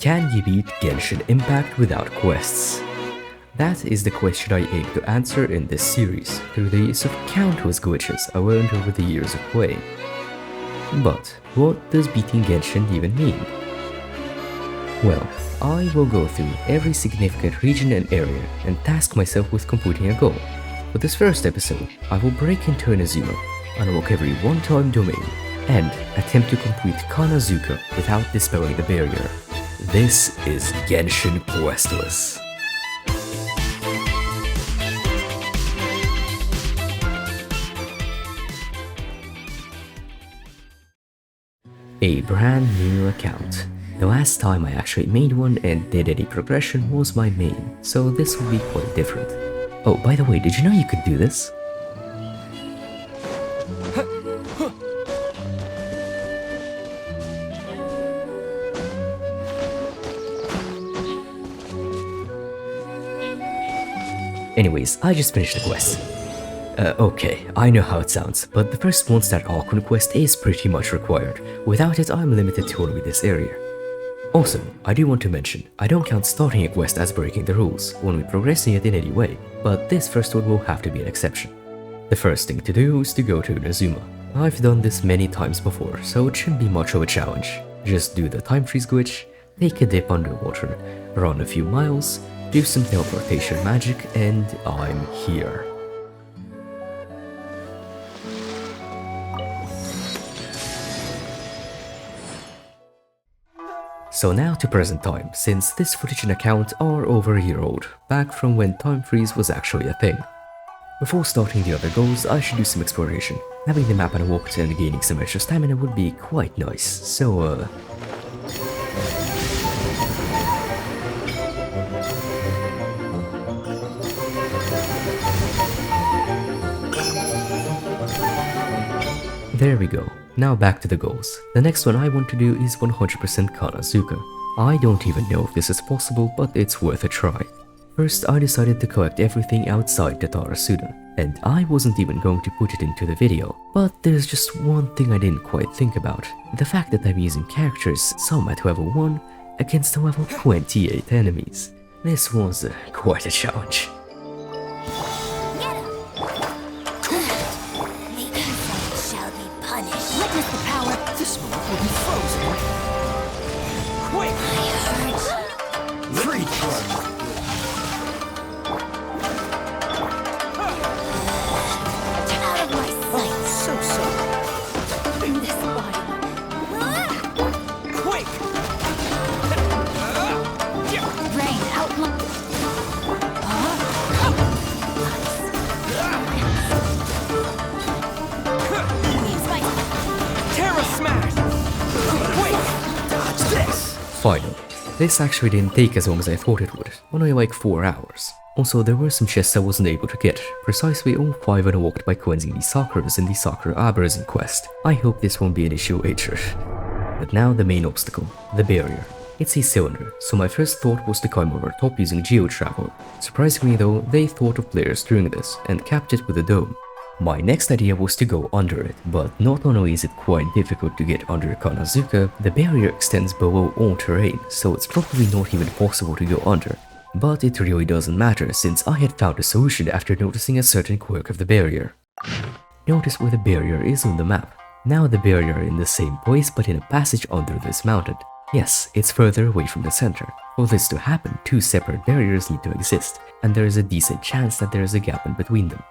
Can you beat Genshin Impact without quests? That is the question I aim to answer in this series, through the use of countless glitches I learned over the years of playing. But what does beating Genshin even mean? Well, I will go through every significant region and area and task myself with completing a goal. For this first episode, I will break into Inazuma, unlock every one-time domain, and attempt to complete Kannazuka without dispelling the barrier. This is Genshin Questless. A brand new account. The last time I actually made one and did any progression was my main, so this will be quite different. Oh, by the way, did you know you could do this? Anyways, I just finished the quest. Okay, I know how it sounds, but the first Mondstadt Archon quest is pretty much required. Without it, I'm limited to only this area. Also, I do want to mention, I don't count starting a quest as breaking the rules when we're progressing it in any way, but this first one will have to be an exception. The first thing to do is to go to Inazuma. I've done this many times before, so it shouldn't be much of a challenge. Just do the time freeze glitch, take a dip underwater, run a few miles, do some teleportation magic, and I'm here. So now to present time, since this footage and account are over a year old, back from when time freeze was actually a thing. Before starting the other goals, I should do some exploration. Having the map unlocked and gaining some extra stamina would be quite nice, so there we go. Now back to the goals. The next one I want to do is 100% Kannazuka. I don't even know if this is possible, but it's worth a try. First, I decided to collect everything outside the Tarasuna, and I wasn't even going to put it into the video. But there's just one thing I didn't quite think about. The fact that I'm using characters, some at level 1, against level 28 enemies. This was quite a challenge. Witness the power. This moment will be frozen. Quick! Free charge. Get out of my sight. Oh, so sorry. In this body. Quick! Rain outline. Finally, this actually didn't take as long as I thought it would, only like 4 hours. Also, there were some chests I wasn't able to get, precisely all 5 unlocked by cleansing the Sakuras in the Sakura Aberration quest. I hope this won't be an issue later. But now the main obstacle, the barrier. It's a cylinder, so my first thought was to climb over top using Geo-Travel. Surprisingly though, they thought of players doing this and capped it with a dome. My next idea was to go under it, but not only is it quite difficult to get under Kannazuka, the barrier extends below all terrain, so it's probably not even possible to go under. But it really doesn't matter, since I had found a solution after noticing a certain quirk of the barrier. Notice where the barrier is on the map. Now the barrier in the same place but in a passage under this mountain. Yes, it's further away from the center. For this to happen, 2 separate barriers need to exist, and there is a decent chance that there is a gap in between them.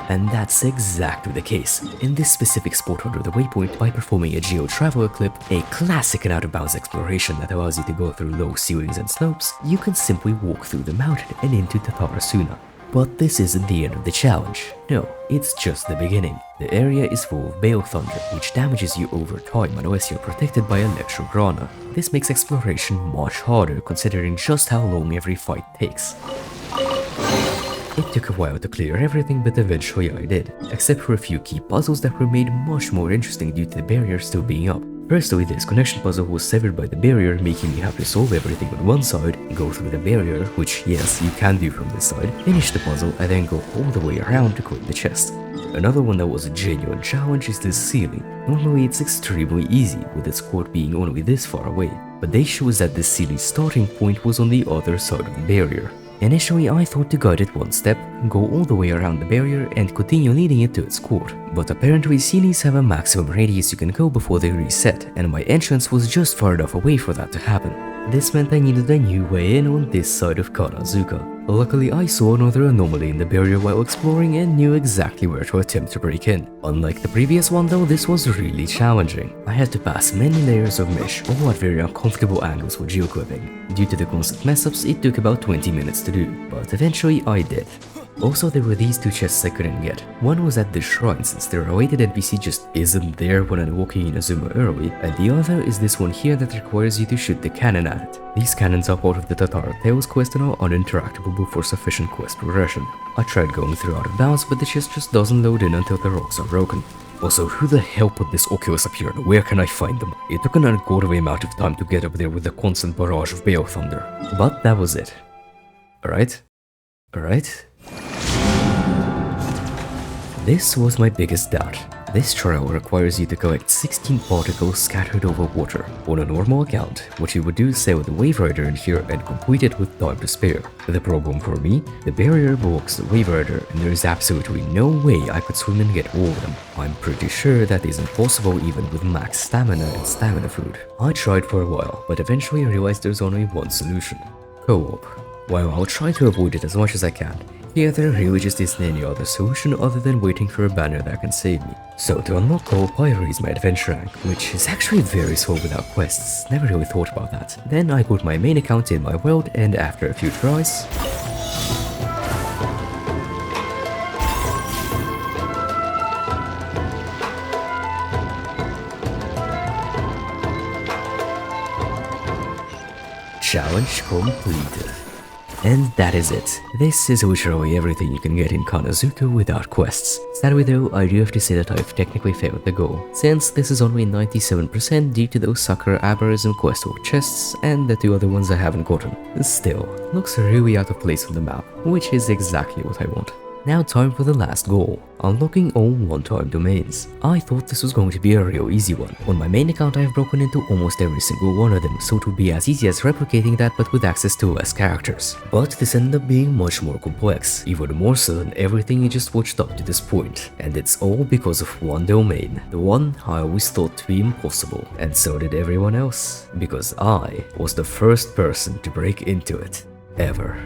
And that's exactly the case. In this specific spot under the waypoint, by performing a Geo-Traveler clip, a classic and out-of-bounds exploration that allows you to go through low ceilings and slopes, you can simply walk through the mountain and into the Tarasuna. But this isn't the end of the challenge. No, it's just the beginning. The area is full of Bale Thunder, which damages you over time unless you're protected by Electro Grana. This makes exploration much harder considering just how long every fight takes. It took a while to clear everything, but eventually I did, except for a few key puzzles that were made much more interesting due to the barrier still being up. Firstly, this connection puzzle was severed by the barrier, making me have to solve everything on one side, go through the barrier, which yes, you can do from this side, finish the puzzle, and then go all the way around to claim the chest. Another one that was a genuine challenge is this ceiling. Normally it's extremely easy with its court being only this far away, but they show us that this ceiling's starting point was on the other side of the barrier. Initially, I thought to guide it one step, go all the way around the barrier and continue leading it to its core, but apparently ceilings have a maximum radius you can go before they reset, and my entrance was just far enough away for that to happen. This meant I needed a new way in on this side of Kannazuka. Luckily, I saw another anomaly in the barrier while exploring and knew exactly where to attempt to break in. Unlike the previous one though, this was really challenging. I had to pass many layers of mesh, all at very uncomfortable angles for geoclipping. Due to the constant mess-ups, it took about 20 minutes to do, but eventually I did. Also, there were these two chests I couldn't get. One was at the shrine since the related NPC just isn't there when unlocking Inazuma early, and the other is this one here that requires you to shoot the cannon at it. These cannons are part of the Tatara Tales quest and are uninteractable before sufficient quest progression. I tried going through out of bounds, but the chest just doesn't load in until the rocks are broken. Also, who the hell put this Oculus up here and where can I find them? It took an ungodly amount of time to get up there with the constant barrage of Bale Thunder. But that was it. Alright? This was my biggest doubt. This trial requires you to collect 16 particles scattered over water. On a normal account, what you would do is sail the Wave Rider in here and complete it with time to spare. The problem for me, the barrier blocks the Wave Rider and there is absolutely no way I could swim and get all of them. I'm pretty sure that isn't possible even with max stamina and stamina food. I tried for a while, but eventually realized there's only one solution. Co-op. While I'll try to avoid it as much as I can, here there really just isn't any other solution other than waiting for a banner that can save me. So to unlock co-op, I raised my adventure rank, which is actually very slow without quests, never really thought about that. Then I put my main account in my world and after a few tries, challenge completed. And that is it. This is literally everything you can get in Kannazuka without quests. Sadly though, I do have to say that I've technically failed the goal, since this is only 97% due to those Sakura Aberrism quest or chests and the two other ones I haven't gotten. Still, looks really out of place on the map, which is exactly what I want. Now time for the last goal, unlocking all one-time domains. I thought this was going to be a real easy one. On my main account I have broken into almost every single one of them, so it would be as easy as replicating that but with access to less characters. But this ended up being much more complex, even more so than everything you just watched up to this point. And it's all because of one domain, the one I always thought to be impossible. And so did everyone else, because I was the first person to break into it, ever.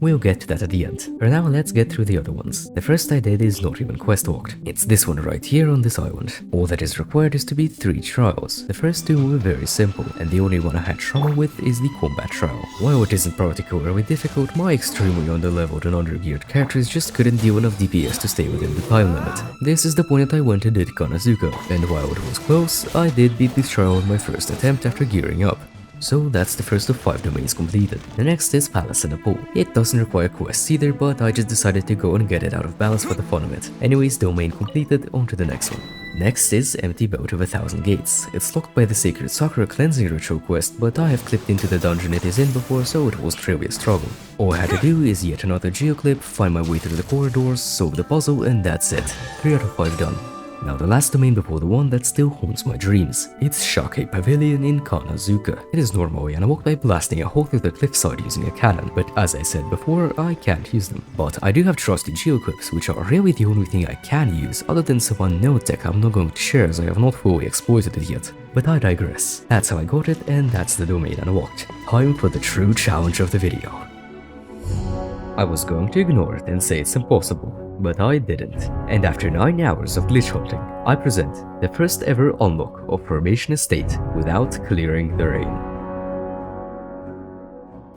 We'll get to that at the end. For now, let's get through the other ones. The first I did is not even quest locked. It's this one right here on this island. All that is required is to beat 3 trials. The first 2 were very simple, and the only one I had trouble with is the combat trial. While it isn't particularly difficult, my extremely underleveled and undergeared characters just couldn't deal enough DPS to stay within the time limit. This is the point that I went and did Kannazuka, and while it was close, I did beat this trial on my first attempt after gearing up. So that's the first of 5 domains completed. The next is Palace in a Pool. It doesn't require quests either, but I just decided to go and get it out of balance for the fun of it. Anyways, domain completed, on to the next one. Next is Empty Boat of 1,000 Gates. It's locked by the Sacred Sakura Cleansing Ritual quest, but I have clipped into the dungeon it is in before, so it wasn't really a struggle. All I had to do is yet another geoclip, find my way through the corridors, solve the puzzle, and that's it. 3 out of 5 done. Now the last domain before the one that still haunts my dreams. It's Shake Pavilion in Kannazuka. It is normally unlocked by blasting a hole through the cliffside using a cannon, but as I said before, I can't use them. But I do have trusty geoclips, which are really the only thing I can use, other than some unknown tech I'm not going to share as I have not fully exploited it yet. But I digress. That's how I got it, and that's the domain unlocked. Time for the true challenge of the video. I was going to ignore it and say it's impossible, but I didn't. And after 9 hours of glitch hunting, I present the first ever unlock of Formation Estate without clearing the rain.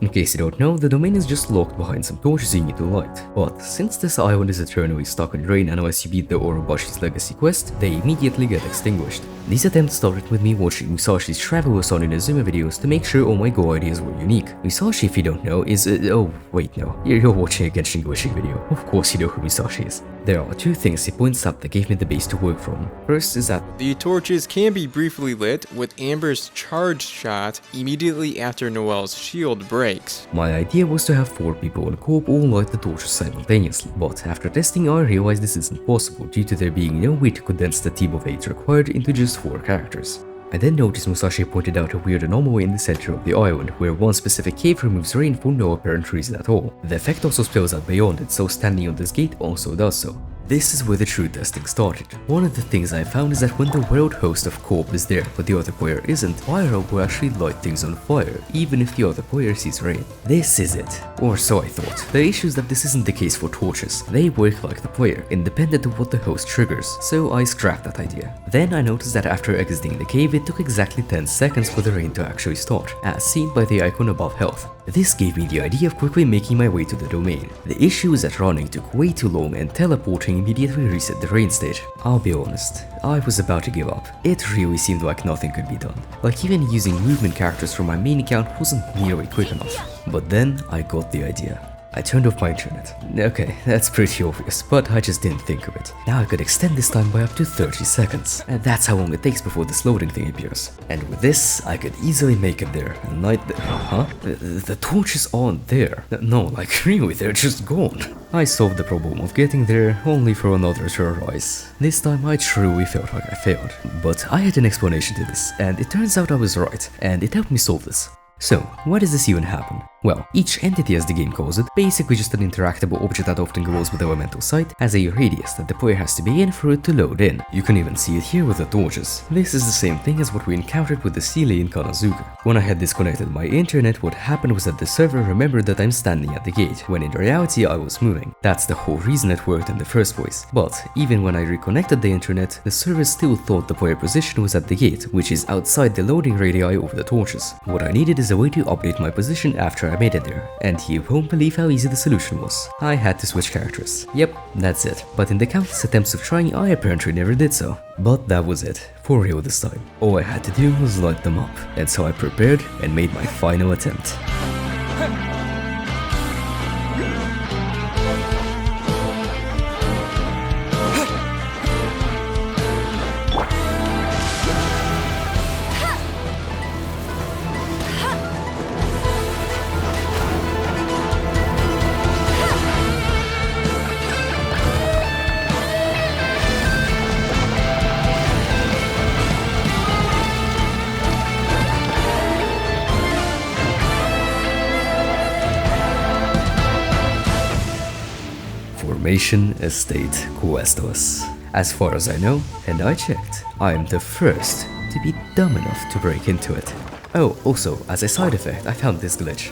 In case you don't know, the domain is just locked behind some torches you need to light. But since this island is eternally stuck in rain unless you beat the Orobashi's Legacy quest, they immediately get extinguished. These attempts started with me watching Musashi's Travelers on Inazuma videos to make sure all my go ideas were unique. Musashi, if you don't know, is oh wait no, you're watching a Genshin Questless video. Of course you know who Musashi is. There are two things he points out that gave me the base to work from. First is that the torches can be briefly lit with Amber's charge shot immediately after Noelle's shield breaks. my idea was to have 4 people on co-op all light the torches simultaneously, but after testing I realized this isn't possible due to there being no way to condense the team of 8 required into just 4 characters. I then noticed Musashi pointed out a weird anomaly in the center of the island, where one specific cave removes rain for no apparent reason at all. The effect also spills out beyond it, so standing on this gate also does so. This is where the true testing started. One of the things I found is that when the world host of co-op is there but the other player isn't, Pyro will actually light things on fire, even if the other player sees rain. This is it. Or so I thought. The issue is that this isn't the case for torches. They work like the player, independent of what the host triggers, so I scrapped that idea. Then I noticed that after exiting the cave it took exactly 10 seconds for the rain to actually start, as seen by the icon above health. This gave me the idea of quickly making my way to the domain. The issue is that running took way too long and teleporting immediately reset the rain stage. I'll be honest, I was about to give up. It really seemed like nothing could be done. Like even using movement characters from my main account wasn't nearly quick enough. But then I got the idea. I turned off my internet. Okay, that's pretty obvious, but I just didn't think of it. Now I could extend this time by up to 30 seconds, and that's how long it takes before this loading thing appears. And with this, I could easily make it there and light the— huh? The torches aren't there. No, like really, they're just gone. I solved the problem of getting there, only for another to arise. This time I truly felt like I failed. But I had an explanation to this, and it turns out I was right, and it helped me solve this. So, why does this even happen? Well, each entity, as the game calls it, basically just an interactable object that often glows with elemental sight, has a radius that the player has to be in for it to load in. You can even see it here with the torches. This is the same thing as what we encountered with the Sealy in Kannazuka. When I had disconnected my internet, what happened was that the server remembered that I'm standing at the gate, when in reality I was moving. That's the whole reason it worked in the first place. But even when I reconnected the internet, the server still thought the player position was at the gate, which is outside the loading radii over the torches. What I needed is a way to update my position after I made it there, and you won't believe how easy the solution was. I had to switch characters. Yep, that's it. But in the countless attempts of trying, I apparently never did so. But that was it, for real this time. All I had to do was light them up, and so I prepared and made my final attempt. Formation Estate Questless. As far as I know, and I checked, I am the first to be dumb enough to break into it. Oh, also, as a side effect, I found this glitch.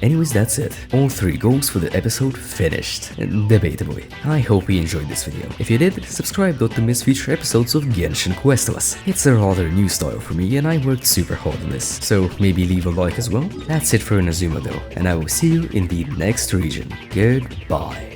Anyways, that's it. All 3 goals for the episode finished. Debatably. I hope you enjoyed this video. If you did, subscribe not to miss future episodes of Genshin Questless. It's a rather new style for me and I worked super hard on this, so maybe leave a like as well. That's it for Inazuma though, and I will see you in the next region. Goodbye.